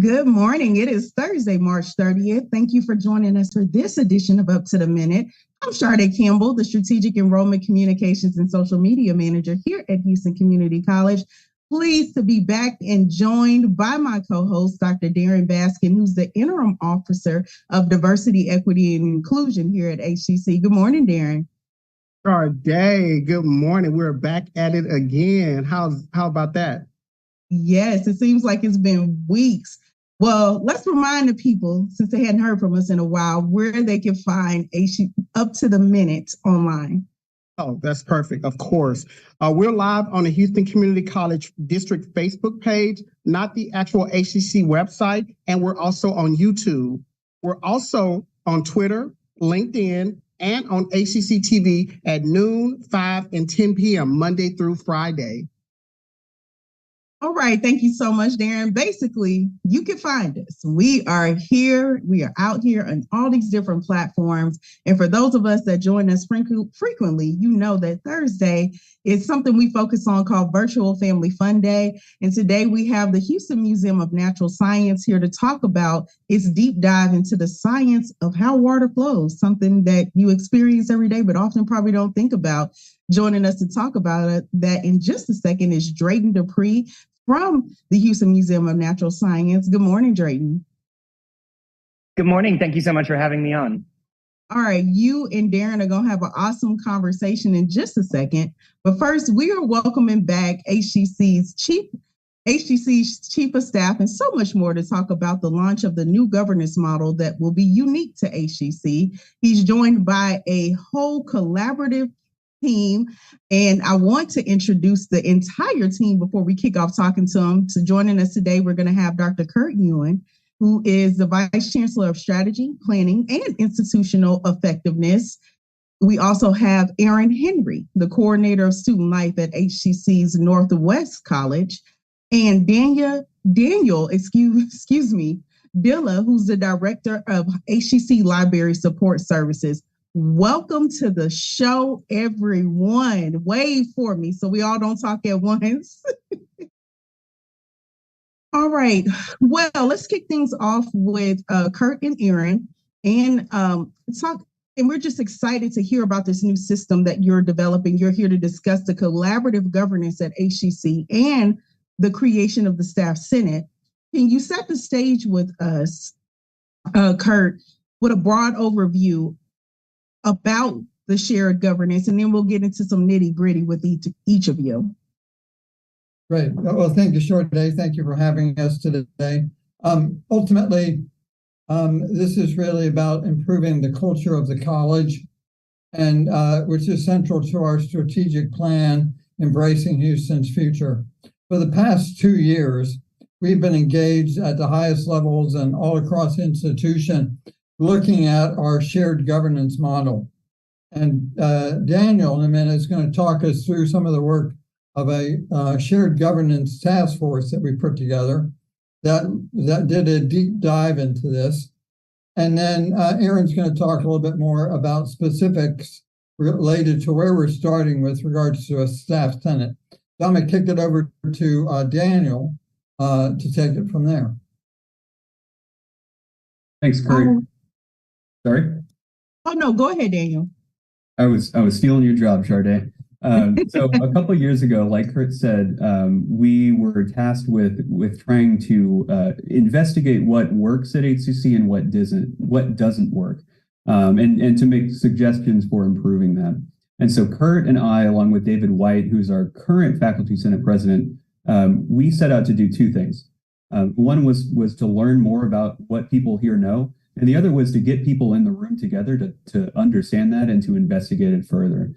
Good morning. It is Thursday, March 30th. Thank you for joining us for this edition of Up to the Minute. I'm Sade Campbell, the Strategic Enrollment Communications and Social Media Manager here at Houston Community College. Pleased to be back and joined by my co-host, Dr. Darren Baskin, who's the Interim Officer of Diversity, Equity, and Inclusion here at HCC. Good morning, Darren. Sade, good morning. We're back at it again. How about that? Yes, it seems like it's been weeks. Well, let's remind the people, since they hadn't heard from us in a while, where they can find Up to the Minute online. Oh, that's perfect. Of course. We're live on the Houston Community College District Facebook page, not the actual HCC website. And we're also on YouTube. We're also on Twitter, LinkedIn, and on HCCTV at noon, 5, and 10 p.m. Monday through Friday. All right. Thank you so much, Darren. Basically, you can find us. We are here. We are out here on all these different platforms. And for those of us that join us frequently, you know that Thursday is something we focus on called Virtual Family Fun Day. And today we have the Houston Museum of Natural Science here to talk about its deep dive into the science of how water flows, something that you experience every day, but often probably don't think about. Joining us to talk about that in just a second is Drayton Dupree from the Houston Museum of Natural Science. Good morning, Drayton. Good morning. Thank you so much for having me on. All right, you and Darren are going to have an awesome conversation in just a second. But first, we are welcoming back HCC's Chief of Staff and so much more to talk about the launch of the new governance model that will be unique to HCC. He's joined by a whole collaborative team, and I want to introduce the entire team before we kick off talking to them. So joining us today, we're going to have Dr. Ewen, who is the Vice Chancellor of Strategy, Planning, and Institutional Effectiveness. We also have Aaron Henry, the Coordinator of Student Life at HCC's Northwest College, and Daniel Dylla, who's the Director of HCC Library Support Services. Welcome to the show, everyone. Wave for me so we all don't talk at once. All right. Well, let's kick things off with Kurt and Aaron and talk. And we're just excited to hear about this new system that you're developing. You're here to discuss the collaborative governance at HCC and the creation of the Staff Senate. Can you set the stage with us, Kurt, with a broad overview about the shared governance, and then we'll get into some nitty gritty with each of you. Great. Well, thank you, Sade. Thank you for having us today. Ultimately, this is really about improving the culture of the college, and which is central to our strategic plan, Embracing Houston's Future. For the past 2 years, we've been engaged at the highest levels and all across the institution, looking at our shared governance model. And Daniel in a minute is going to talk us through some of the work of a shared governance task force that we put together that did a deep dive into this. And then Aaron's going to talk a little bit more about specifics related to where we're starting with regards to a staff senate. So I'm going to kick it over to Daniel to take it from there. Thanks, Kurt. Sorry? Oh, no, go ahead, Daniel. I was stealing your job, Sade. So a couple of years ago, like Kurt said, we were tasked with trying to investigate what works at HCC and what doesn't work, and to make suggestions for improving that. And so Kurt and I, along with David White, who's our current Faculty Senate President, we set out to do two things. One was to learn more about what people here know, and the other was to get people in the room together to understand that and to investigate it further.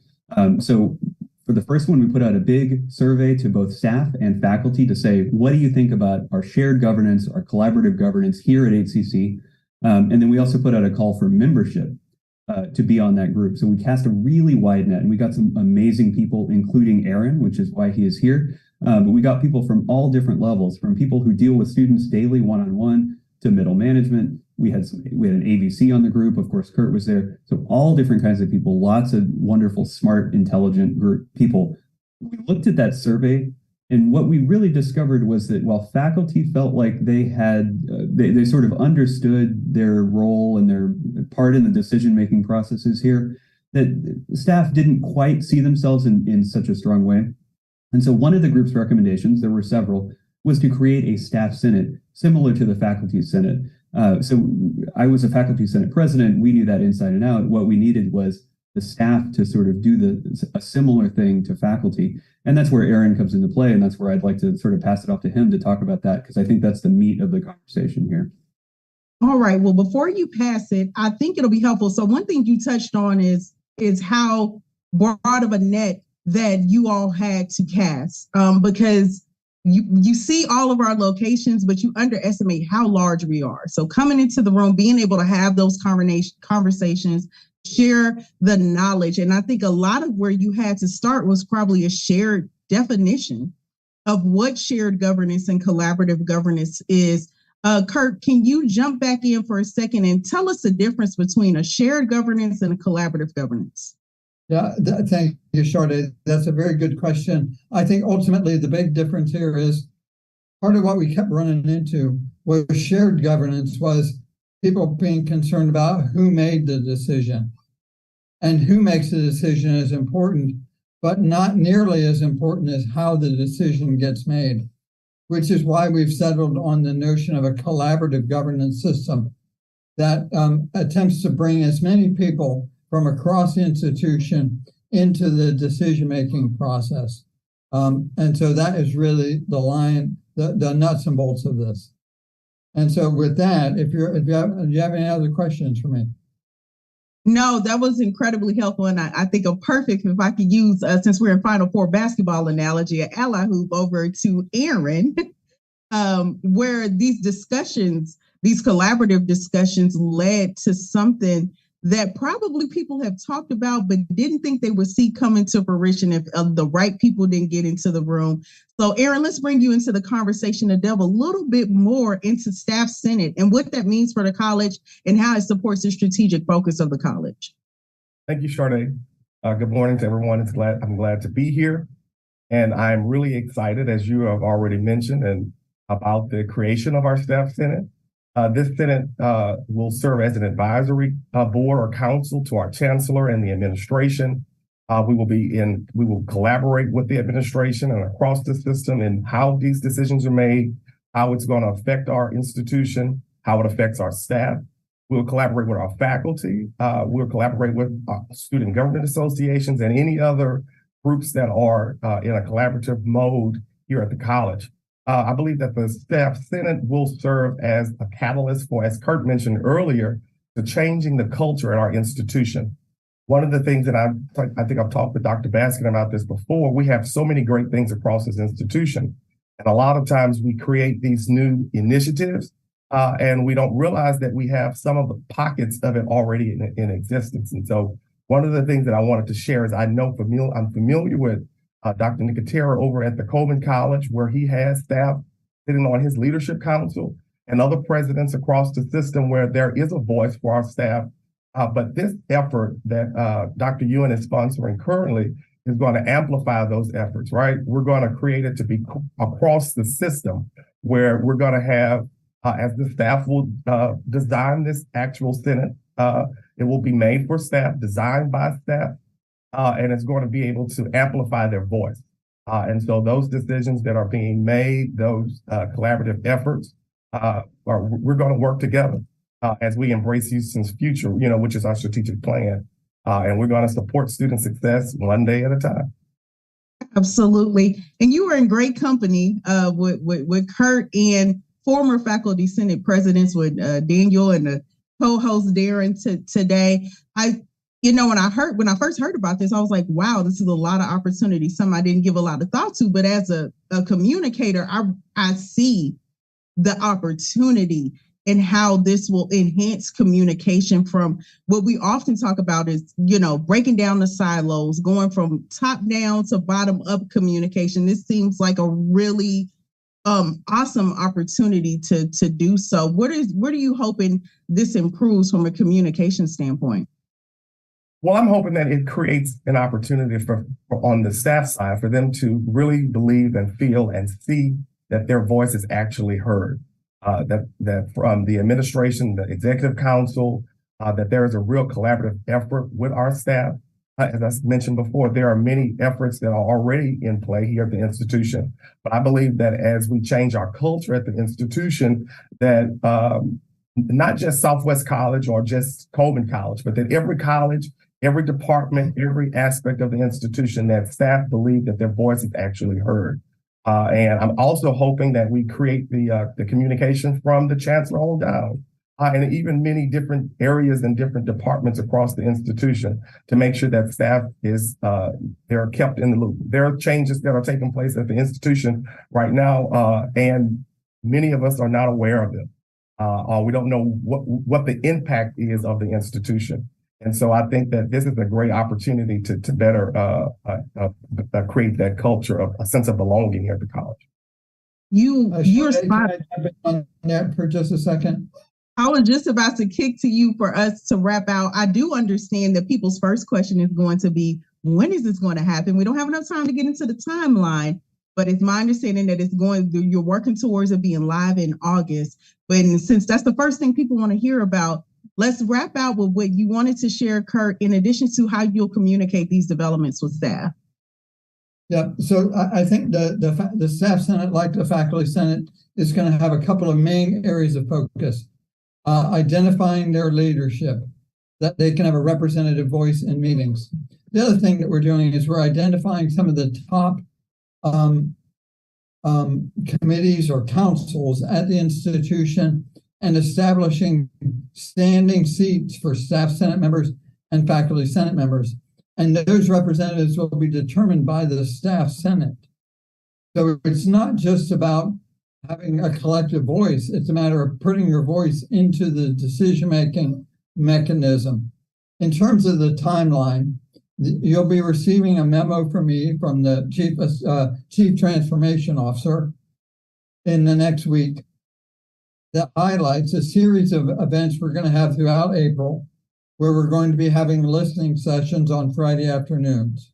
So for the first one, we put out a big survey to both staff and faculty to say, what do you think about our shared governance, our collaborative governance here at HCC? And then we also put out a call for membership to be on that group. So we cast a really wide net, and we got some amazing people, including Aaron, which is why he is here. But we got people from all different levels, from people who deal with students daily one-on-one to middle management. We had an AVC on the group. Of course, Kurt was there. So all different kinds of people, lots of wonderful, smart, intelligent group people. We looked at that survey And what we really discovered was that while faculty felt like they had, they sort of understood their role and their part in the decision-making processes here, that staff didn't quite see themselves in such a strong way. And so one of the group's recommendations, there were several, was to create a staff senate similar to the faculty senate. So I was a faculty senate president. We knew that inside and out. What we needed was the staff to sort of do a similar thing to faculty. And that's where Aaron comes into play. And that's where I'd like to sort of pass it off to him to talk about that, because I think that's the meat of the conversation here. All right. Well, before you pass it, I think it'll be helpful. So one thing you touched on is how broad of a net that you all had to cast, because you see all of our locations, but you underestimate how large we are. So coming into the room, being able to have those conversations, share the knowledge. And I think a lot of where you had to start was probably a shared definition of what shared governance and collaborative governance is. Kurt, can you jump back in for a second and tell us the difference between a shared governance and a collaborative governance? Yeah, thank you, Sade. That's a very good question. I think ultimately the big difference here is part of what we kept running into was shared governance was people being concerned about who made the decision. And who makes the decision is important, but not nearly as important as how the decision gets made, which is why we've settled on the notion of a collaborative governance system that attempts to bring as many people from across the institution into the decision-making process. And so that is really the line, the nuts and bolts of this. And so with that, do you have any other questions for me? No, that was incredibly helpful. And I think a perfect, if I could use, since we're in Final Four basketball analogy, an ally hoop over to Aaron, where these discussions, these collaborative discussions led to something that probably people have talked about, but didn't think they would see come into fruition if the right people didn't get into the room. So Aaron, let's bring you into the conversation to delve a little bit more into Staff Senate and what that means for the college and how it supports the strategic focus of the college. Thank you, Sade. Good morning to everyone. I'm glad to be here. And I'm really excited, as you have already mentioned, about the creation of our Staff Senate. This Senate will serve as an advisory board or council to our chancellor and the administration. We will collaborate with the administration and across the system in how these decisions are made, how it's going to affect our institution, how it affects our staff. We'll collaborate with our faculty. We'll collaborate with student government associations and any other groups that are in a collaborative mode here at the college. I believe that the Staff Senate will serve as a catalyst for, as Kurt mentioned earlier, to changing the culture at our institution. One of the things that I think I've talked with Dr. Baskin about this before, we have so many great things across this institution. And a lot of times we create these new initiatives and we don't realize that we have some of the pockets of it already in existence. And so one of the things that I wanted to share is I'm familiar with Dr. Nicotera over at the Coleman College, where he has staff sitting on his leadership council and other presidents across the system where there is a voice for our staff. But this effort that Dr. Ewen is sponsoring currently is going to amplify those efforts, right? We're going to create it to be across the system where we're going to have, as the staff will design this actual Senate, it will be made for staff, designed by staff. And it's going to be able to amplify their voice. And so those decisions that are being made, those collaborative efforts, we're going to work together as we embrace Houston's future, which is our strategic plan. And we're going to support student success one day at a time. Absolutely. And you were in great company with Kurt and former faculty senate presidents with Daniel and the co-host Darren today. When I first heard about this, I was like, wow, this is a lot of opportunity. Some I didn't give a lot of thought to, but as a communicator, I see the opportunity and how this will enhance communication from what we often talk about is, breaking down the silos, going from top down to bottom up communication. This seems like a really awesome opportunity to do so. What are you hoping this improves from a communication standpoint? Well, I'm hoping that it creates an opportunity for on the staff side for them to really believe and feel and see that their voice is actually heard. That from the administration, the executive council, that there is a real collaborative effort with our staff. As I mentioned before, there are many efforts that are already in play here at the institution. But I believe that as we change our culture at the institution, that not just Southwest College or just Coleman College, but that every college, every department, every aspect of the institution, that staff believe that their voice is actually heard. And I'm also hoping that we create the communication from the chancellor on down, and even many different areas and different departments across the institution to make sure that staff is they're kept in the loop. There are changes that are taking place at the institution right now, and many of us are not aware of them. We don't know what the impact is of the institution. And so I think that this is a great opportunity to better create that culture of a sense of belonging here at the college. You're spot on that for just a second. I was just about to kick to you for us to wrap out. I do understand that people's first question is going to be, when is this going to happen? We don't have enough time to get into the timeline, but it's my understanding that you're working towards it being live in August. But since that's the first thing people want to hear about, let's wrap out with what you wanted to share, Kurt, in addition to how you'll communicate these developments with staff. Yeah, so I think the Staff Senate, like the Faculty Senate, is going to have a couple of main areas of focus. Identifying their leadership, that they can have a representative voice in meetings. The other thing that we're doing is we're identifying some of the top committees or councils at the institution and establishing standing seats for Staff Senate members and Faculty Senate members. And those representatives will be determined by the Staff Senate. So it's not just about having a collective voice. It's a matter of putting your voice into the decision-making mechanism. In terms of the timeline, you'll be receiving a memo from me, from the Chief Transformation Officer, in the next week that highlights a series of events we're going to have throughout April, where we're going to be having listening sessions on Friday afternoons.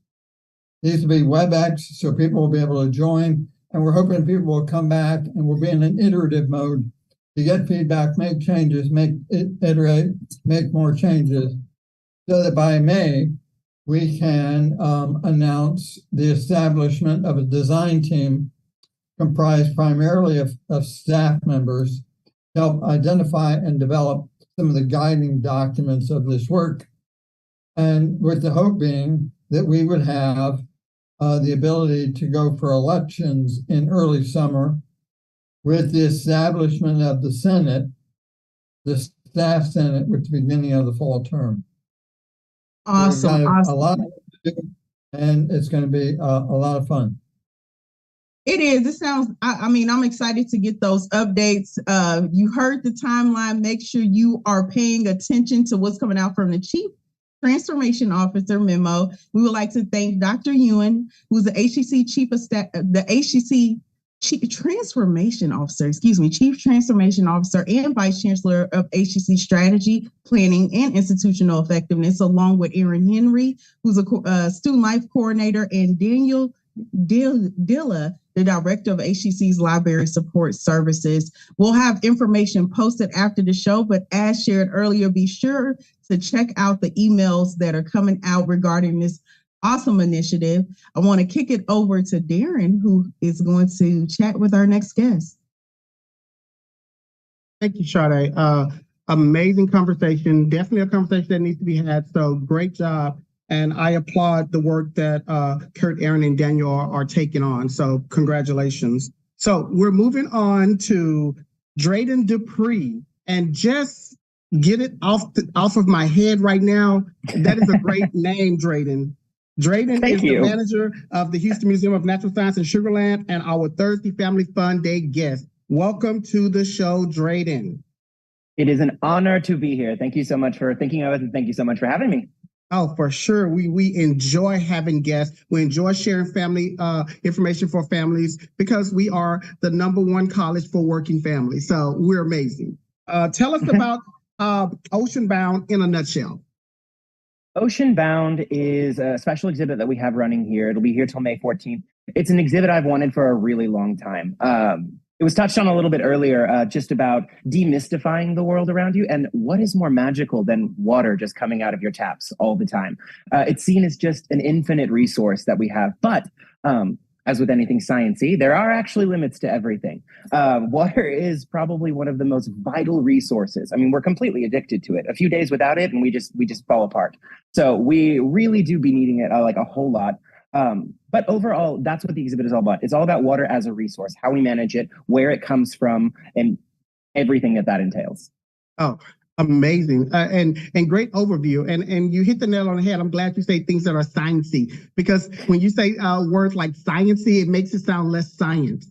These will be WebEx, so people will be able to join. And we're hoping people will come back and we'll be in an iterative mode to get feedback, make changes, iterate, make more changes, so that by May, we can announce the establishment of a design team comprised primarily of staff members to help identify and develop some of the guiding documents of this work. And with the hope being that we would have the ability to go for elections in early summer with the establishment of the Senate, the Staff Senate, with the beginning of the fall term. Awesome. A lot to do, and it's going to be a lot of fun. It is. It sounds, I'm excited to get those updates. You heard the timeline. Make sure you are paying attention to what's coming out from the Chief Transformation Officer memo. We would like to thank Dr. Ewen, who's the HCC Chief of Staff, the HCC Chief Transformation Officer, Chief Transformation Officer and Vice Chancellor of HCC Strategy, Planning, and Institutional Effectiveness, along with Ewen Henry, who's a Student Life Coordinator, and Daniel Dylla, the Director of HCC's Library Support Services. We'll have information posted after the show, but as shared earlier, be sure to check out the emails that are coming out regarding this awesome initiative. I want to kick it over to Darren, who is going to chat with our next guest. Thank you, Sade. Amazing conversation. Definitely a conversation that needs to be had. So great job. And I applaud the work that Kurt, Aaron, and Daniel are taking on. So congratulations. So we're moving on to Drayton Dupree. And just get it off of my head right now. That is a great name, Drayton. Drayton is the manager of the Houston Museum of Natural Science in Sugar Land and our Thursday Family Fun Day guest. Welcome to the show, Drayton. It is an honor to be here. Thank you so much for thinking of us, and thank you so much for having me. Oh, for sure. We enjoy having guests. We enjoy sharing family information for families because we are the #1 college for working families. So we're amazing. Tell us about Ocean Bound in a nutshell. Ocean Bound is a special exhibit that we have running here. It'll be here till May 14th. It's an exhibit I've wanted for a really long time. It was touched on a little bit earlier, just about demystifying the world around you. And what is more magical than water just coming out of your taps all the time? It's seen as just an infinite resource that we have. But as with anything sciencey, there are actually limits to everything. Water is probably one of the most vital resources. I mean, we're completely addicted to it. A few days without it, and we just fall apart. So we really do be needing it like a whole lot. But overall, that's what the exhibit is all about. It's all about water as a resource, how we manage it, where it comes from, and everything that entails. Oh, amazing. And great overview. And you hit the nail on the head. I'm glad you say things that are sciencey, because when you say words like sciencey, it makes it sound less science.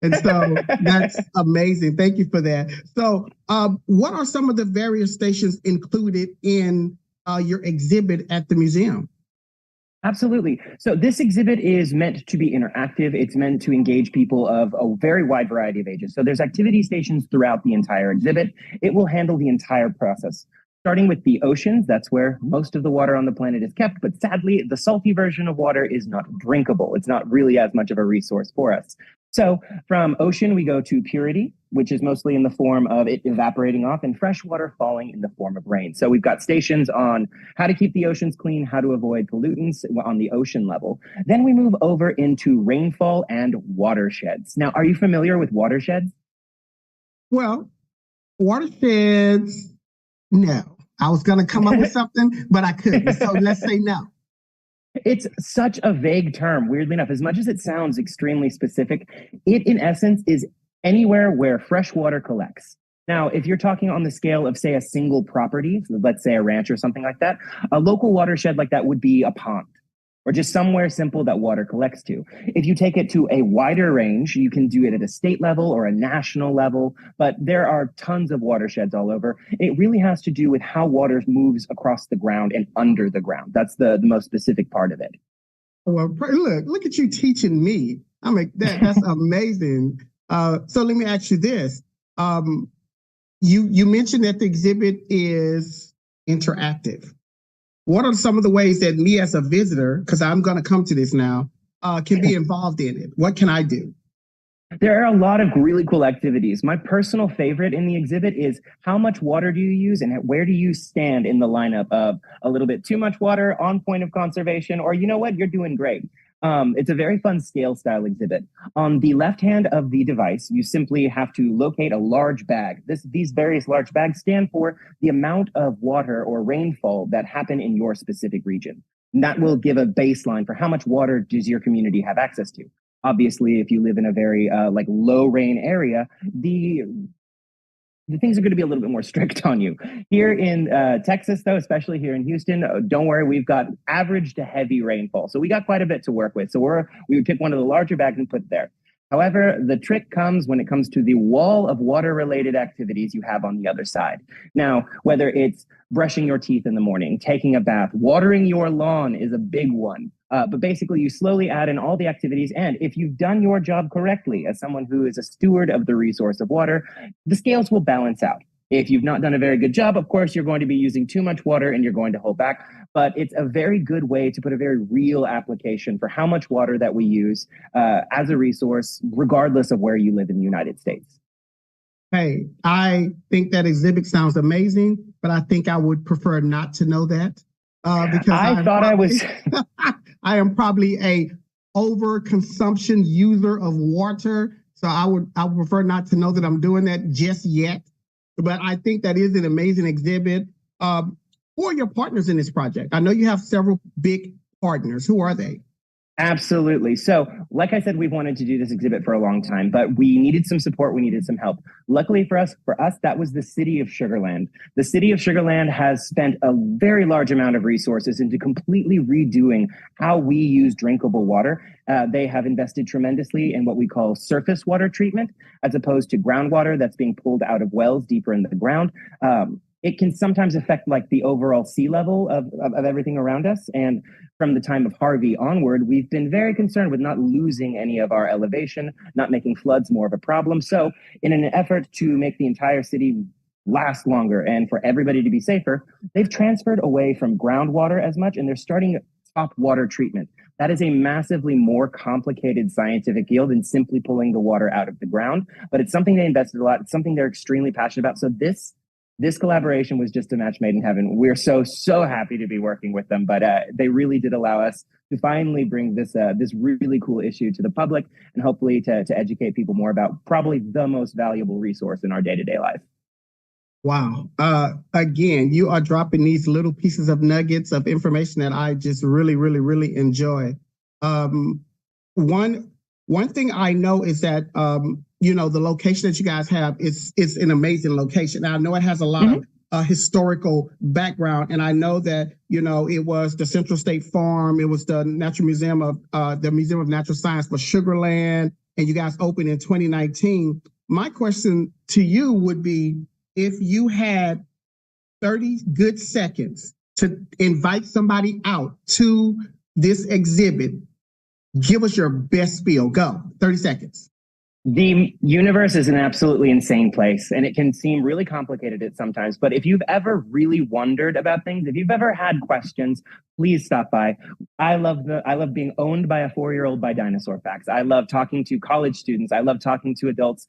And so that's amazing. Thank you for that. So what are some of the various stations included in your exhibit at the museum? Absolutely. So this exhibit is meant to be interactive. It's meant to engage people of a very wide variety of ages. So there's activity stations throughout the entire exhibit. It will handle the entire process, starting with the oceans. That's where most of the water on the planet is kept. But sadly, the salty version of water is not drinkable. It's not really as much of a resource for us. So from ocean, we go to purity, which is mostly in the form of it evaporating off, and fresh water falling in the form of rain. So we've got stations on how to keep the oceans clean, how to avoid pollutants on the ocean level. Then we move over into rainfall and watersheds. Now, are you familiar with watersheds? Well, watersheds, no. I was going to come up with something, but I couldn't. So let's say no. It's such a vague term, weirdly enough. As much as it sounds extremely specific, it in essence is anywhere where fresh water collects. Now, if you're talking on the scale of, say, a single property, let's say a ranch or something like that, a local watershed like that would be a pond or just somewhere simple that water collects to. If you take it to a wider range, you can do it at a state level or a national level, but there are tons of watersheds all over. It really has to do with how water moves across the ground and under the ground. That's the most specific part of it. Well, look at you teaching me. I'm like, that's amazing. So let me ask you this. You mentioned that the exhibit is interactive. What are some of the ways that me as a visitor, because I'm going to come to this now, can be involved in it? What can I do? There are a lot of really cool activities. My personal favorite in the exhibit is how much water do you use and where do you stand in the lineup of a little bit too much water, on point of conservation, or you know what, you're doing great. It's a very fun scale style exhibit. On the left hand of the device, you simply have to locate a large bag. These various large bags stand for the amount of water or rainfall that happen in your specific region. And that will give a baseline for how much water does your community have access to. Obviously, if you live in a very low rain area, the things are going to be a little bit more strict on you. Here in Texas, though, especially here in Houston, don't worry, we've got average to heavy rainfall. So we got quite a bit to work with. So we would pick one of the larger bags and put it there. However, the trick comes when it comes to the wall of water-related activities you have on the other side. Now, whether it's brushing your teeth in the morning, taking a bath, watering your lawn is a big one. But basically, you slowly add in all the activities. And if you've done your job correctly as someone who is a steward of the resource of water, the scales will balance out. If you've not done a very good job, of course, you're going to be using too much water and you're going to hold back. But it's a very good way to put a very real application for how much water that we use as a resource, regardless of where you live in the United States. Hey, I think that exhibit sounds amazing, but I think I would prefer not to know that. Because I am probably a overconsumption user of water. So I would prefer not to know that I'm doing that just yet. But I think that is an amazing exhibit. Who are your partners in this project? I know you have several big partners. Who are they? Absolutely. So, like I said, we've wanted to do this exhibit for a long time, but we needed some support. We needed some help. Luckily for us, that was the city of Sugar Land. The city of Sugar Land has spent a very large amount of resources into completely redoing how we use drinkable water. They have invested tremendously in what we call surface water treatment, as opposed to groundwater that's being pulled out of wells deeper in the ground. It can sometimes affect like the overall sea level of everything around us. And from the time of Harvey onward, we've been very concerned with not losing any of our elevation, not making floods more of a problem. So in an effort to make the entire city last longer and for everybody to be safer, they've transferred away from groundwater as much, and they're starting top water treatment. That is a massively more complicated scientific yield than simply pulling the water out of the ground, but it's something they invested a lot. It's something they're extremely passionate about. So this collaboration was just a match made in heaven. We're so happy to be working with them, but they really did allow us to finally bring this really cool issue to the public, and hopefully to educate people more about probably the most valuable resource in our day-to-day life. Wow. Again, you are dropping these little pieces of nuggets of information that I just really, really, really enjoy. One thing I know is that the location that you guys have is an amazing location. Now, I know it has a lot of historical background, and I know that it was the Central State Farm, it was the Natural Museum of the Museum of Natural Science for Sugarland, and you guys opened in 2019. My question to you would be, if you had 30 good seconds to invite somebody out to this exhibit, give us your best spiel. Go. 30 seconds. The universe is an absolutely insane place, and it can seem really complicated at sometimes. But if you've ever really wondered about things, if you've ever had questions, please stop by. I love being owned by a 4-year-old by dinosaur facts. I love talking to college students. I love talking to adults.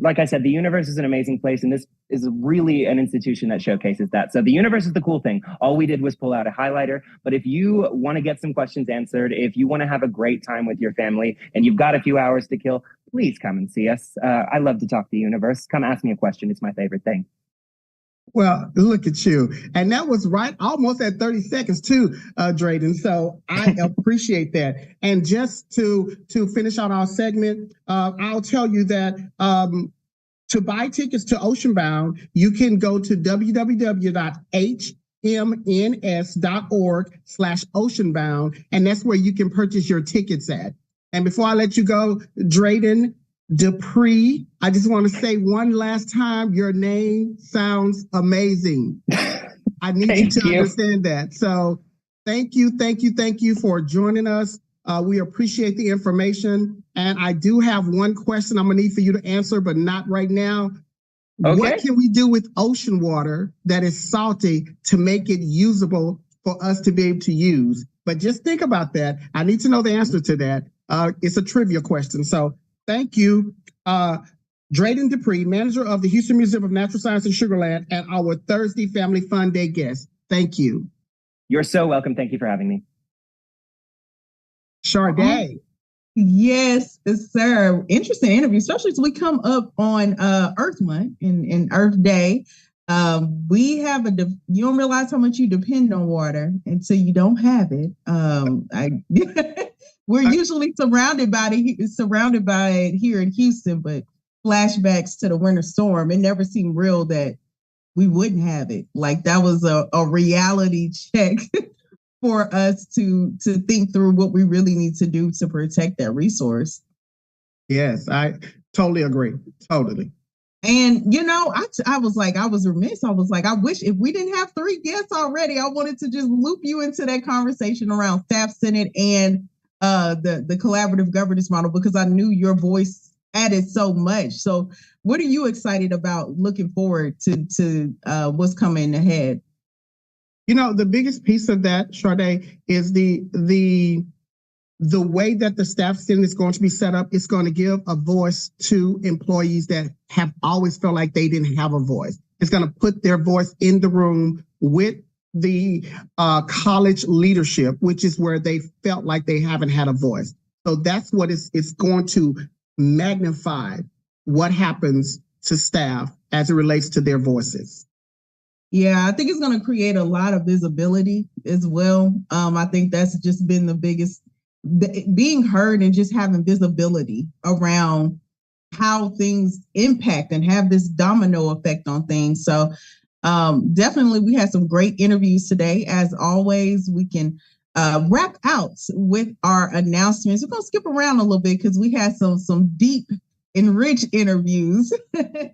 Like I said, the universe is an amazing place, and this is really an institution that showcases that. So the universe is the cool thing. All we did was pull out a highlighter. But if you want to get some questions answered, if you want to have a great time with your family, and you've got a few hours to kill, please come and see us. I love to talk to the universe. Come ask me a question. It's my favorite thing. Well, look at you. And that was right almost at 30 seconds too, Drayton. So I appreciate that. And just to finish out our segment, I'll tell you that to buy tickets to Oceanbound, you can go to www.hmns.org/Oceanbound, and that's where you can purchase your tickets at. And before I let you go, Drayton, Dupree, I just want to say one last time, your name sounds amazing. I need you to understand that. So thank you for joining us. We appreciate the information. And I do have one question I'm going to need for you to answer, but not right now. Okay. What can we do with ocean water that is salty to make it usable for us to be able to use? But just think about that. I need to know the answer to that. It's a trivia question. So thank you, Drayton Dupree, manager of the Houston Museum of Natural Science and Sugarland, and our Thursday Family Fun Day guest. Thank you. You're so welcome. Thank you for having me. Sade. Yes, sir. Interesting interview, especially as we come up on Earth Month and Earth Day. We have you don't realize how much you depend on water until you don't have it. We're usually surrounded by it here in Houston, but flashbacks to the winter storm, it never seemed real that we wouldn't have it. Like that was a reality check for us to think through what we really need to do to protect that resource. Yes, I totally agree. Totally. And, I was remiss. I was like, I wish if we didn't have 3 guests already, I wanted to just loop you into that conversation around Staff Senate and the collaborative governance model, because I knew your voice added so much. So what are you excited about looking forward to what's coming ahead? The biggest piece of that, Sade, is the way that the Staff Senate is going to be set up. It's going to give a voice to employees that have always felt like they didn't have a voice. It's going to put their voice in the room with the college leadership, which is where they felt like they haven't had a voice. So that's what it's going to magnify what happens to staff as it relates to their voices. Yeah, I think it's going to create a lot of visibility as well. I think that's just been the biggest, being heard and just having visibility around how things impact and have this domino effect on things. So definitely we had some great interviews today. As always, we can wrap out with our announcements. We're going to skip around a little bit because we had some deep and rich interviews so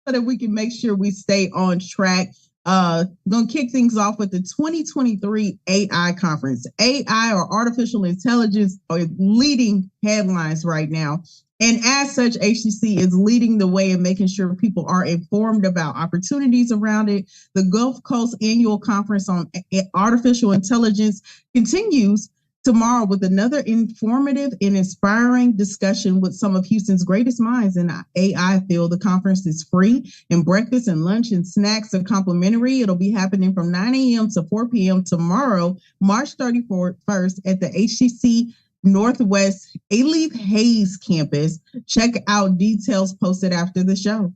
that we can make sure we stay on track. Going to kick things off with the 2023 AI conference. AI, or artificial intelligence, are leading headlines right now. And as such, HCC is leading the way in making sure people are informed about opportunities around it. The Gulf Coast Annual Conference on Artificial Intelligence continues tomorrow with another informative and inspiring discussion with some of Houston's greatest minds in the AI field. The conference is free, and breakfast and lunch and snacks are complimentary. It'll be happening from 9 a.m. to 4 p.m. tomorrow, March 31st at the HCC Northwest Alief Hayes campus. Check out details posted after the show.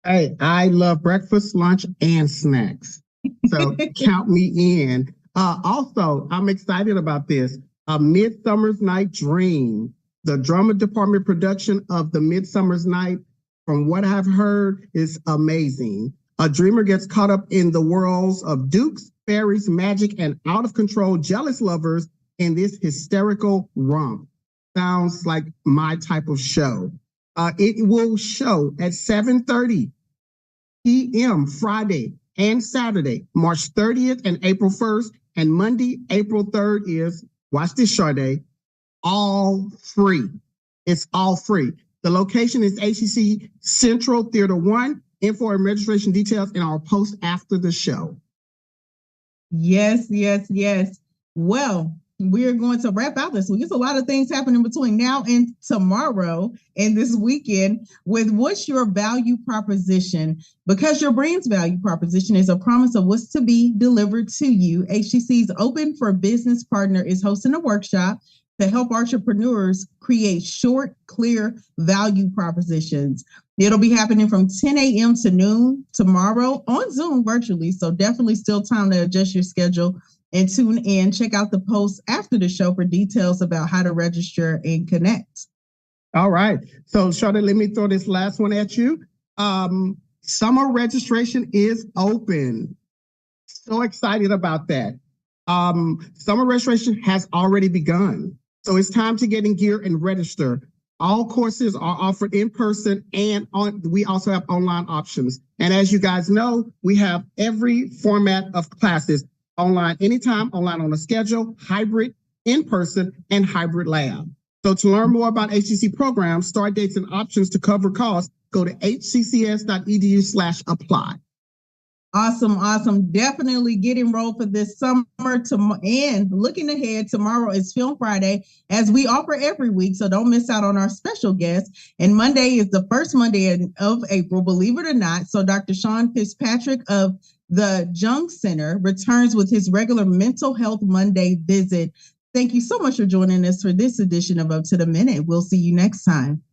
Hey, I love breakfast, lunch, and snacks. So count me in. Also, I'm excited about this. A Midsummer's Night Dream, the drama department production of the Midsummer's Night, from what I've heard, is amazing. A dreamer gets caught up in the worlds of dukes, fairies, magic, and out-of-control jealous lovers in this hysterical romp. Sounds like my type of show. It will show at 7:30 p.m. Friday and Saturday, March 30th and April 1st, and Monday, April 3rd is, watch this, Sade, all free. It's all free. The location is HCC Central Theater 1. Info and registration details in our post after the show. Yes, yes, yes. Well, we're going to wrap out this week. There's a lot of things happening between now and tomorrow and this weekend with what's your value proposition? Because your brand's value proposition is a promise of what's to be delivered to you. HCC's Open for Business Partner is hosting a workshop to help entrepreneurs create short, clear value propositions. It'll be happening from 10 a.m. to noon tomorrow on Zoom virtually. So definitely still time to adjust your schedule and tune in. Check out the post after the show for details about how to register and connect. All right. So, Charlotte, let me throw this last one at you. Summer registration is open. So excited about that. Summer registration has already begun. So it's time to get in gear and register. All courses are offered in person, and we also have online options. And as you guys know, we have every format of classes: online anytime, online on a schedule, hybrid, in person, and hybrid lab. So to learn more about HCC programs, start dates, and options to cover costs, go to hccs.edu/apply. Awesome, awesome. Definitely get enrolled for this summer. And looking ahead, tomorrow is Film Friday, as we offer every week, so don't miss out on our special guest. And Monday is the first Monday of April, believe it or not. So Dr. Sean Fitzpatrick of the Jung Center returns with his regular Mental Health Monday visit. Thank you so much for joining us for this edition of Up to the Minute. We'll see you next time.